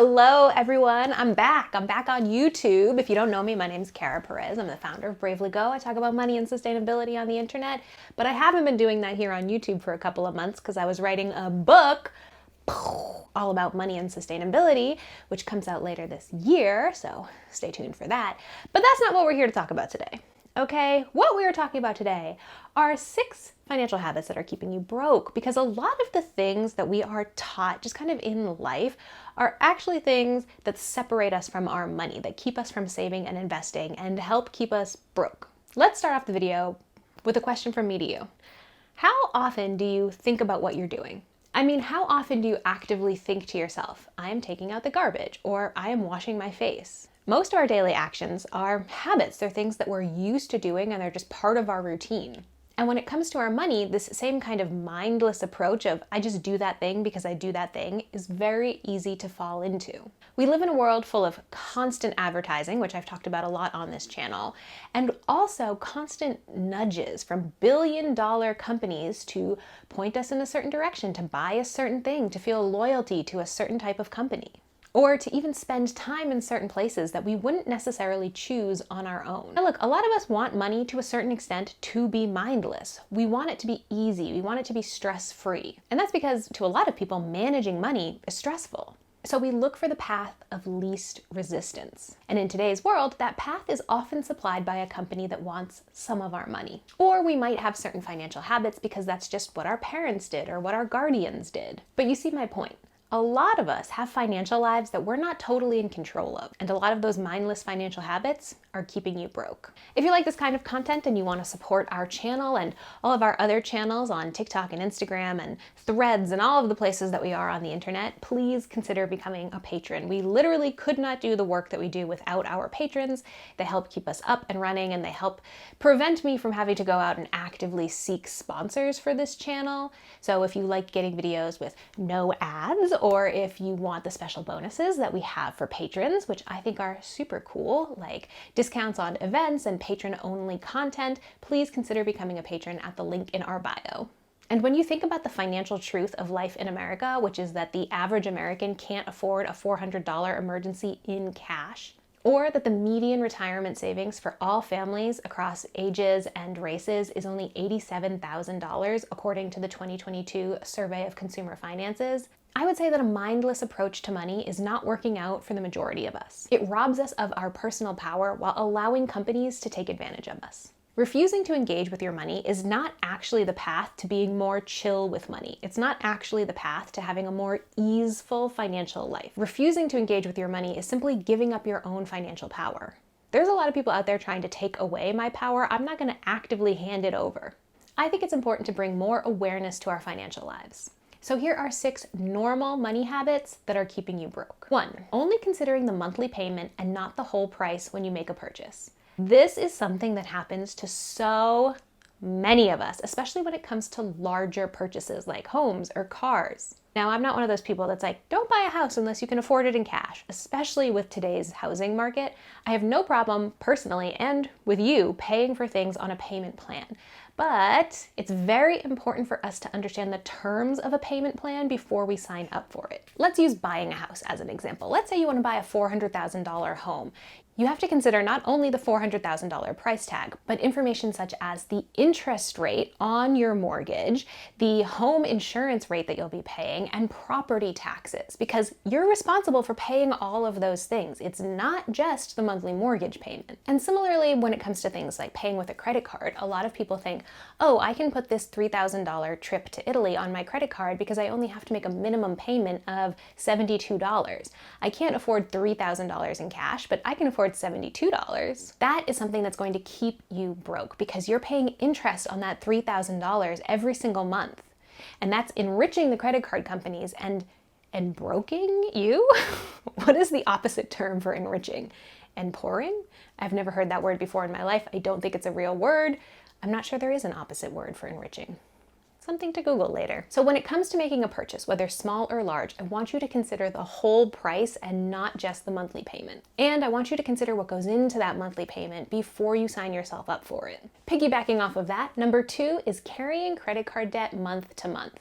Hello everyone, I'm back on YouTube. If you don't know me, my name's Kara Perez. I'm the founder of Bravely Go. I talk about money and sustainability on the internet, but I haven't been doing that here on YouTube for a couple of months because I was writing a book all about money and sustainability, which comes out later this year, so stay tuned for that. But that's not what we're here to talk about today. Okay, what we are talking about today are 6 financial habits that are keeping you broke, because a lot of the things that we are taught just kind of in life are actually things that separate us from our money, that keep us from saving and investing and help keep us broke. Let's start off the video with a question from me to you. How often do you think about what you're doing? I mean, how often do you actively think to yourself, I am taking out the garbage, or I am washing my face? Most of our daily actions are habits. They're things that we're used to doing and they're just part of our routine. And when it comes to our money, this same kind of mindless approach of I just do that thing because I do that thing is very easy to fall into. We live in a world full of constant advertising, which I've talked about a lot on this channel, and also constant nudges from billion-dollar companies to point us in a certain direction, to buy a certain thing, to feel loyalty to a certain type of company, or to even spend time in certain places that we wouldn't necessarily choose on our own. Now look, a lot of us want money to a certain extent to be mindless. We want it to be easy. We want it to be stress-free. And that's because to a lot of people, managing money is stressful. So we look for the path of least resistance. And in today's world, that path is often supplied by a company that wants some of our money. Or we might have certain financial habits because that's just what our parents did or what our guardians did. But you see my point. A lot of us have financial lives that we're not totally in control of, and a lot of those mindless financial habits are keeping you broke. If you like this kind of content and you want to support our channel and all of our other channels on TikTok and Instagram and Threads and all of the places that we are on the internet, please consider becoming a patron. We literally could not do the work that we do without our patrons. They help keep us up and running, and they help prevent me from having to go out and actively seek sponsors for this channel. So if you like getting videos with no ads, or if you want the special bonuses that we have for patrons, which I think are super cool, like discounts on events and patron-only content, please consider becoming a patron at the link in our bio. And when you think about the financial truth of life in America, which is that the average American can't afford a $400 emergency in cash, or that the median retirement savings for all families across ages and races is only $87,000, according to the 2022 Survey of Consumer Finances, I would say that a mindless approach to money is not working out for the majority of us. It robs us of our personal power while allowing companies to take advantage of us. Refusing to engage with your money is not actually the path to being more chill with money. It's not actually the path to having a more easeful financial life. Refusing to engage with your money is simply giving up your own financial power. There's a lot of people out there trying to take away my power. I'm not going to actively hand it over. I think it's important to bring more awareness to our financial lives. So here are 6 normal money habits that are keeping you broke. 1, only considering the monthly payment and not the whole price when you make a purchase. This is something that happens to so many of us, especially when it comes to larger purchases like homes or cars. Now, I'm not one of those people that's like, don't buy a house unless you can afford it in cash, especially with today's housing market. I have no problem personally and with you paying for things on a payment plan. But it's very important for us to understand the terms of a payment plan before we sign up for it. Let's use buying a house as an example. Let's say you want to buy a $400,000 home. You have to consider not only the $400,000 price tag, but information such as the interest rate on your mortgage, the home insurance rate that you'll be paying, and property taxes, because you're responsible for paying all of those things. It's not just the monthly mortgage payment. And similarly, when it comes to things like paying with a credit card, a lot of people think, oh, I can put this $3,000 trip to Italy on my credit card because I only have to make a minimum payment of $72. I can't afford $3,000 in cash, but I can afford $72. That is something that's going to keep you broke because you're paying interest on that $3,000 every single month. And that's enriching the credit card companies and broking you? What is the opposite term for enriching? And pouring? I've never heard that word before in my life. I don't think it's a real word. I'm not sure there is an opposite word for enriching. Something to Google later. So when it comes to making a purchase, whether small or large, I want you to consider the whole price and not just the monthly payment. And I want you to consider what goes into that monthly payment before you sign yourself up for it. Piggybacking off of that, number 2 is carrying credit card debt month to month.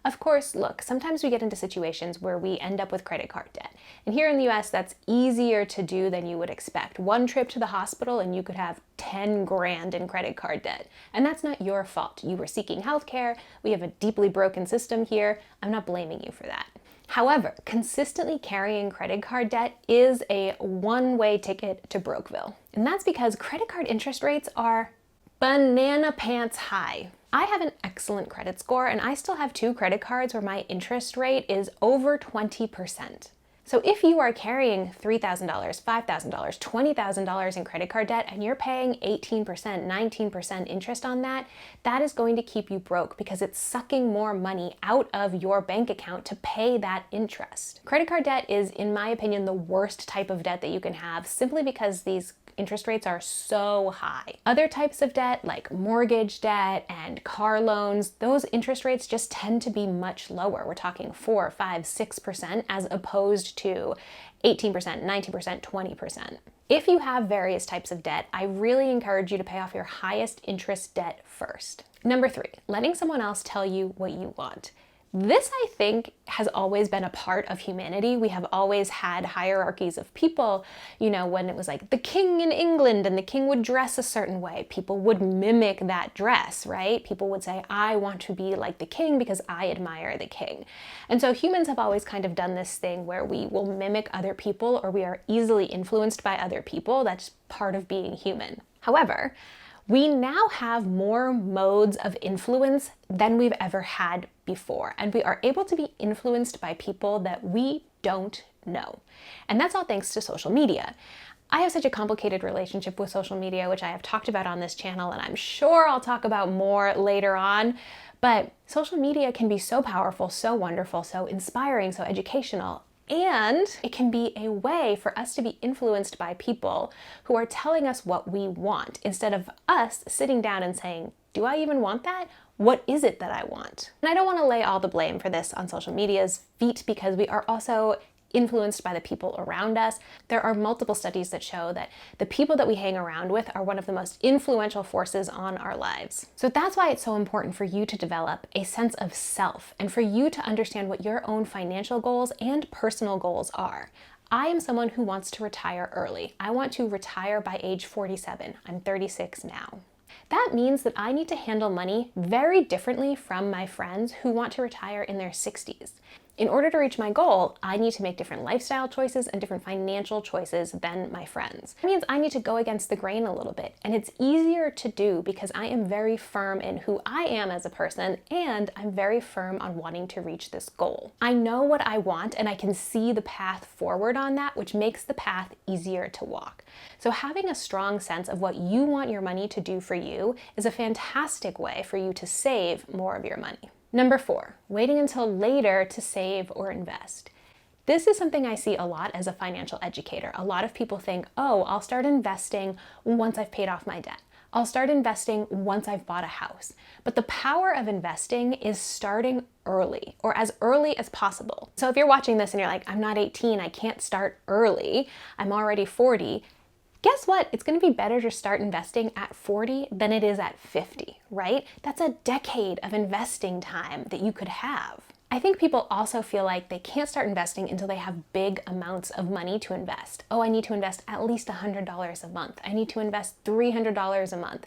Of course, look, sometimes we get into situations where we end up with credit card debt. And here in the US, that's easier to do than you would expect. One trip to the hospital and you could have 10 grand in credit card debt. And that's not your fault. You were seeking healthcare. We have a deeply broken system here. I'm not blaming you for that. However, consistently carrying credit card debt is a one-way ticket to Brokeville. And that's because credit card interest rates are banana pants high. I have an excellent credit score and I still have 2 credit cards where my interest rate is over 20%. So if you are carrying $3,000, $5,000, $20,000 in credit card debt and you're paying 18%, 19% interest on that, that is going to keep you broke because it's sucking more money out of your bank account to pay that interest. Credit card debt is, in my opinion, the worst type of debt that you can have simply because these interest rates are so high. Other types of debt like mortgage debt and car loans, those interest rates just tend to be much lower. We're talking 4, 5, 6% as opposed to 18%, 19%, 20%. If you have various types of debt, I really encourage you to pay off your highest interest debt first. Number 3, letting someone else tell you what you want. This, I think, has always been a part of humanity. We have always had hierarchies of people. You know, when it was like the king in England and the king would dress a certain way, people would mimic that dress, right? People would say, I want to be like the king because I admire the king. And so humans have always kind of done this thing where we will mimic other people or we are easily influenced by other people. That's part of being human. However, we now have more modes of influence than we've ever had before, and we are able to be influenced by people that we don't know. And that's all thanks to social media. I have such a complicated relationship with social media, which I have talked about on this channel, and I'm sure I'll talk about more later on. But social media can be so powerful, so wonderful, so inspiring, so educational. And it can be a way for us to be influenced by people who are telling us what we want instead of us sitting down and saying, do I even want that? What is it that I want? And I don't want to lay all the blame for this on social media's feet because we are also influenced by the people around us. There are multiple studies that show that the people that we hang around with are one of the most influential forces on our lives. So that's why it's so important for you to develop a sense of self and for you to understand what your own financial goals and personal goals are. I am someone who wants to retire early. I want to retire by age 47. I'm 36 now. That means that I need to handle money very differently from my friends who want to retire in their 60s. In order to reach my goal, I need to make different lifestyle choices and different financial choices than my friends. That means I need to go against the grain a little bit, and it's easier to do because I am very firm in who I am as a person, and I'm very firm on wanting to reach this goal. I know what I want, and I can see the path forward on that, which makes the path easier to walk. So having a strong sense of what you want your money to do for you is a fantastic way for you to save more of your money. Number 4, waiting until later to save or invest. This is something I see a lot as a financial educator. A lot of people think, oh, I'll start investing once I've paid off my debt. I'll start investing once I've bought a house. But the power of investing is starting early or as early as possible. So if you're watching this and you're like, I'm not 18, I can't start early, I'm already 40, guess what? It's going to be better to start investing at 40 than it is at 50, right? That's a decade of investing time that you could have. I think people also feel like they can't start investing until they have big amounts of money to invest. Oh, I need to invest at least $100 a month. I need to invest $300 a month.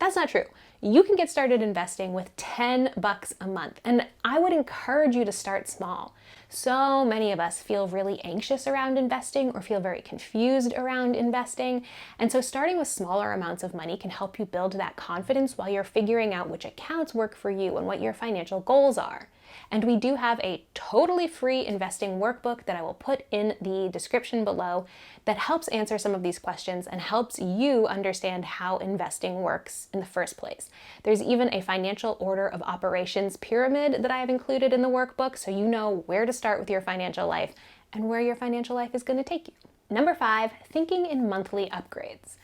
That's not true. You can get started investing with $10 a month, and I would encourage you to start small. So many of us feel really anxious around investing or feel very confused around investing, and so starting with smaller amounts of money can help you build that confidence while you're figuring out which accounts work for you and what your financial goals are. And we do have a totally free investing workbook that I will put in the description below that helps answer some of these questions and helps you understand how investing works in the first place. There's even a financial order of operations pyramid that I have included in the workbook so you know where to start with your financial life and where your financial life is going to take you. Number 5, thinking in monthly upgrades.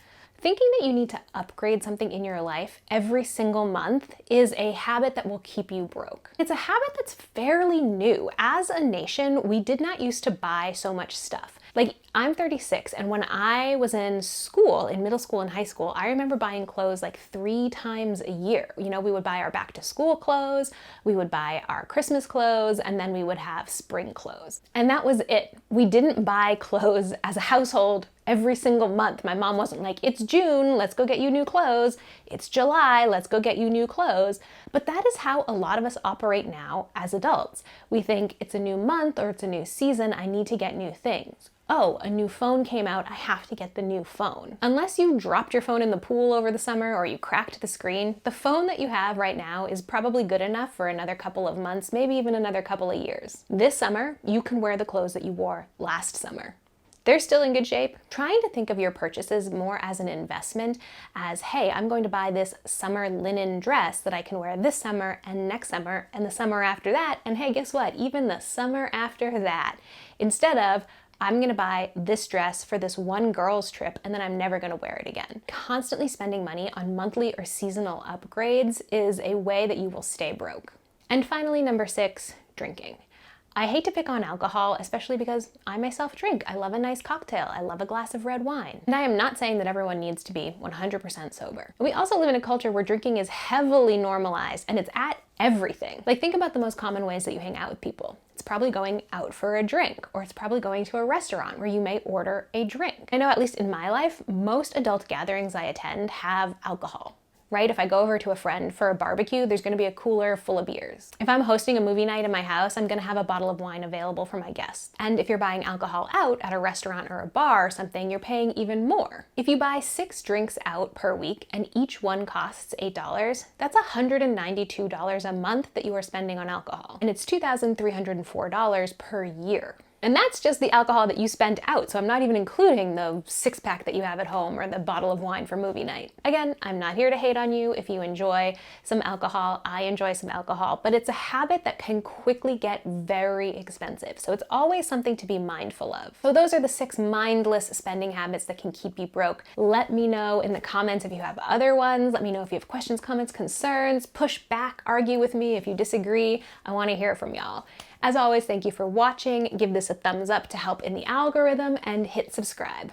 Thinking that you need to upgrade something in your life every single month is a habit that will keep you broke. It's a habit that's fairly new. As a nation, we did not used to buy so much stuff. Like, I'm 36, and when I was in school, in middle school and high school, I remember buying clothes like 3 times a year. You know, we would buy our back to school clothes, we would buy our Christmas clothes, and then we would have spring clothes. And that was it. We didn't buy clothes as a household every single month. My mom wasn't like, it's June, let's go get you new clothes. It's July, let's go get you new clothes. But that is how a lot of us operate now as adults. We think it's a new month or it's a new season, I need to get new things. Oh, a new phone came out, I have to get the new phone. Unless you dropped your phone in the pool over the summer or you cracked the screen, the phone that you have right now is probably good enough for another couple of months, maybe even another couple of years. This summer, you can wear the clothes that you wore last summer. They're still in good shape. Trying to think of your purchases more as an investment, as, hey, I'm going to buy this summer linen dress that I can wear this summer and next summer and the summer after that, and hey, guess what? Even the summer after that. Instead of, I'm gonna buy this dress for this one girl's trip and then I'm never gonna wear it again. Constantly spending money on monthly or seasonal upgrades is a way that you will stay broke. And finally, number 6, drinking. I hate to pick on alcohol, especially because I myself drink. I love a nice cocktail. I love a glass of red wine. And I am not saying that everyone needs to be 100% sober. We also live in a culture where drinking is heavily normalized and it's at everything. Like, think about the most common ways that you hang out with people. It's probably going out for a drink, or it's probably going to a restaurant where you may order a drink. I know, at least in my life, most adult gatherings I attend have alcohol. Right? If I go over to a friend for a barbecue, there's gonna be a cooler full of beers. If I'm hosting a movie night in my house, I'm gonna have a bottle of wine available for my guests. And if you're buying alcohol out at a restaurant or a bar or something, you're paying even more. If you buy 6 drinks out per week and each one costs $8, that's $192 a month that you are spending on alcohol. And it's $2,304 per year. And that's just the alcohol that you spent out, so I'm not even including the 6-pack that you have at home or the bottle of wine for movie night. Again, I'm not here to hate on you if you enjoy some alcohol. I enjoy some alcohol, but it's a habit that can quickly get very expensive, so it's always something to be mindful of. So those are the 6 mindless spending habits that can keep you broke. Let me know in the comments if you have other ones. Let me know if you have questions, comments, concerns. Push back, argue with me if you disagree. I want to hear from y'all. As always, thank you for watching. Give this a thumbs up to help in the algorithm and hit subscribe.